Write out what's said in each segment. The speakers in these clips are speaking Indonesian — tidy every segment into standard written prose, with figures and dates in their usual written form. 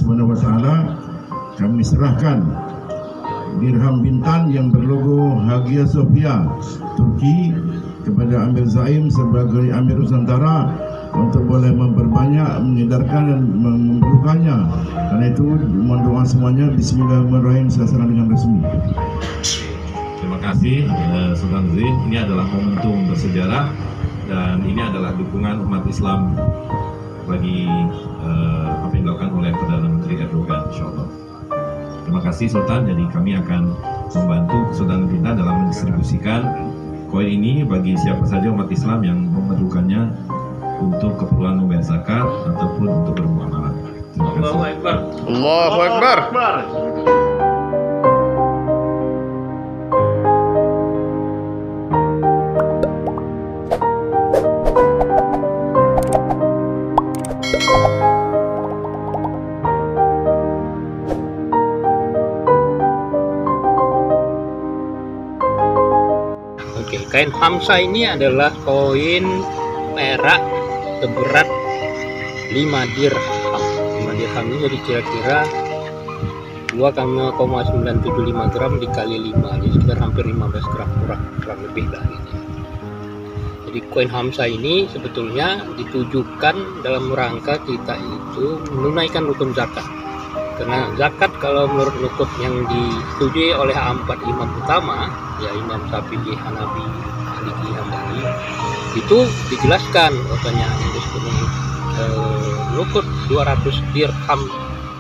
Subhanahu wa taala, kami serahkan dirham Bintan yang berlogo Hagia Sophia Turki kepada Amir Zaim sebagai Amir Nusantara untuk boleh memperbanyak, mengedarkan dan memberikannya. Karena itu mohon doa semuanya. Bismillahirrahmanirrahim. Saya serah dengan resmi. Terima kasih Sultan Zain. Ini adalah momentum bersejarah dan ini adalah dukungan umat Islam bagi apa yang dilakukan oleh Perdana Menteri Erdogan, insyaallah. Terima kasih Sultan. Jadi kami akan membantu Sultan kita dalam mendistribusikan koin ini bagi siapa saja umat Islam yang memerlukannya untuk keperluan membayar zakat ataupun untuk bermuamalah. Terima kasih. Allahu Akbar. Allahu Akbar. Oke, kain Hamsa ini adalah koin perak seberat 5 dirham. 5 dirham ini jadi kira-kira 2,975 gram dikali 5, jadi sekitar hampir 15 gram, kurang lebih lah gitu. Jadi koin Hamsa ini sebetulnya ditujukan dalam rangka kita itu menunaikan rukun zakat. Karena zakat kalau menurut rukun yang disetujui oleh 4 imam utama, ya Imam Syafi'i, Hanafi, Maliki, Hambali, itu dijelaskan katanya itu sebenarnya rukun 200 dirham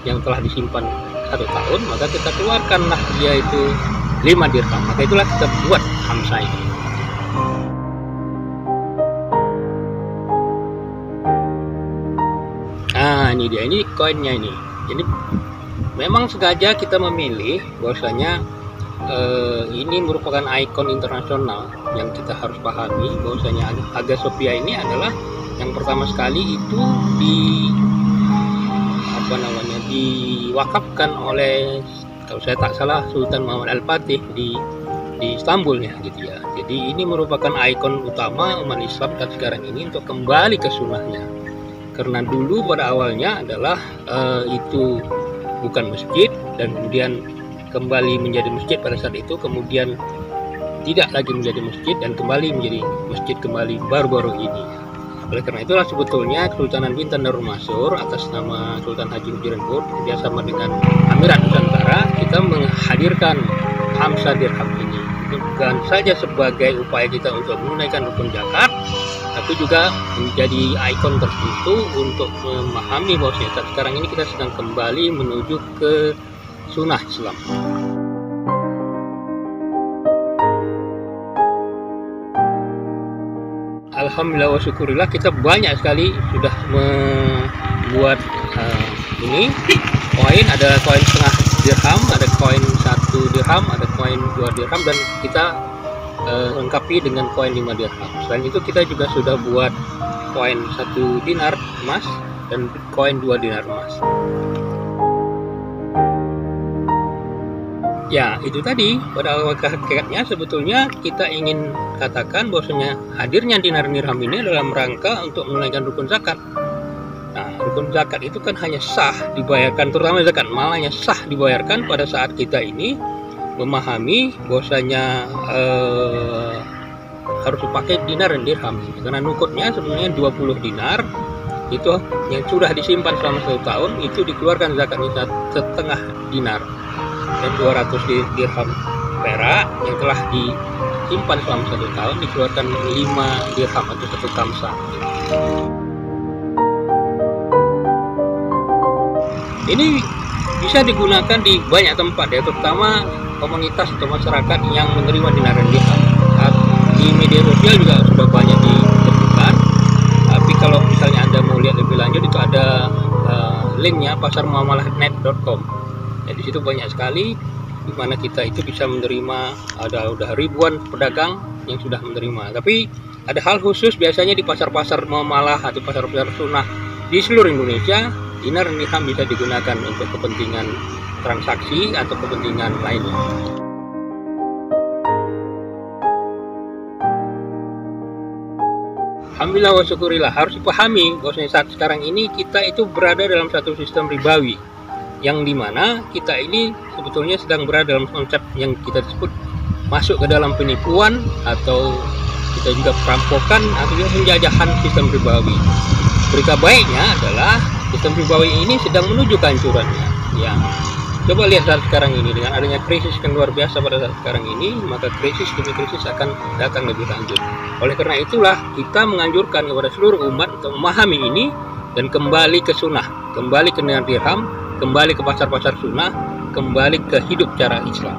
yang telah disimpan 1 tahun, maka kita keluarkanlah dia itu 5 dirham. Maka itulah kita buat Hamsa ini. Nah, ini dia, ini koinnya ini. Jadi memang sengaja kita memilih bahwasanya ini merupakan ikon internasional yang kita harus pahami bahwasanya Hagia Sophia ini adalah yang pertama sekali itu diwakafkan oleh, kalau saya tak salah, Sultan Muhammad Al-Fatih di Istanbul ya gitu ya. Jadi ini merupakan ikon utama umat Islam saat sekarang ini untuk kembali ke sunnahnya. Karena dulu pada awalnya adalah itu bukan masjid dan kemudian kembali menjadi masjid pada saat itu, kemudian tidak lagi menjadi masjid dan kembali menjadi masjid kembali baru-baru ini. Oleh karena itulah sebetulnya Kesultanan Bintan Darul Mansur atas nama Sultan Haji Mujirenpur bekerjasama dengan Amirat Nusantara kita menghadirkan Hamsa dirham ini, bukan saja sebagai upaya kita untuk menunaikan rukun zakat, tapi juga menjadi ikon tertentu untuk memahami bahwa saat sekarang ini kita sedang kembali menuju ke sunnah Islam. Alhamdulillah wa syukurillah, kita banyak sekali sudah membuat ini koin. Ada koin setengah dirham, ada koin 1 dirham, ada koin 2 dirham, dan kita lengkapi dengan koin 5 dirham. Selain itu kita juga sudah buat koin 1 dinar emas dan koin 2 dinar emas. Ya, itu tadi pada hakikatnya sebetulnya kita ingin katakan bahwasanya hadirnya dinar dirham ini dalam rangka untuk menunaikan rukun zakat. Nah, rukun zakat itu kan hanya sah dibayarkan, terutama zakat mal hanya sah dibayarkan pada saat kita ini memahami bahwasanya harus dipakai dinar dan dirham. Karena nukutnya sebenarnya 20 dinar itu yang sudah disimpan selama 1 tahun itu dikeluarkan zakatnya setengah dinar. Dan 200 dirham perak yang telah disimpan selama 1 tahun dikeluarkan 5 dirham atau 1 kamsa. Ini bisa digunakan di banyak tempat ya, terutama komunitas atau masyarakat yang menerima dinar dan dirham. Di media sosial juga sudah banyak ditemukan. Tapi kalau misalnya Anda mau lihat lebih lanjut, itu ada linknya pasarmuamalah.net.com. Ya, di situ banyak sekali di mana kita itu bisa menerima, udah ribuan pedagang yang sudah menerima. Tapi ada hal khusus biasanya di pasar-pasar muamalah atau pasar-pasar sunnah di seluruh Indonesia, dinar dan dirham bisa digunakan untuk kepentingan transaksi atau kepentingan lainnya. Alhamdulillah wa syukurillah, harus dipahami bahwasanya saat sekarang ini kita itu berada dalam satu sistem ribawi. yang dimana kita ini sebetulnya sedang berada dalam konsep yang kita sebut masuk ke dalam penipuan, atau kita juga perampokan, atau juga penjajahan sistem ribawi. Berita baiknya adalah sistem ribawi ini sedang menuju kehancurannya. Ya, coba lihat saat sekarang ini, dengan adanya krisis yang luar biasa pada saat sekarang ini, maka krisis demi krisis akan datang lebih lanjut. Oleh karena itulah kita menganjurkan kepada seluruh umat untuk memahami ini dan kembali ke sunnah, kembali ke dinar dirham, kembali ke pasar-pasar sunnah, kembali ke hidup cara Islam.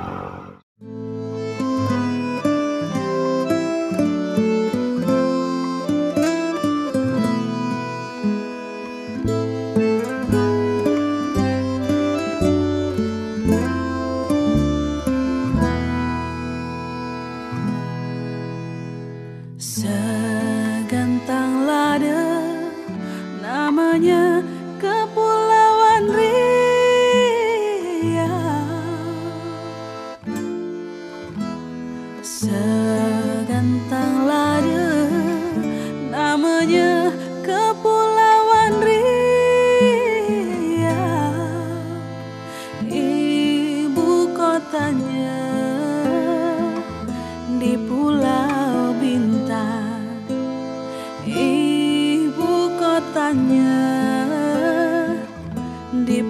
Segantang lada namanya Kepulauan Riau. Segantang lada namanya Kepulauan Riau. Ibu kotanya di Pulau Bintan, ibu kotanya di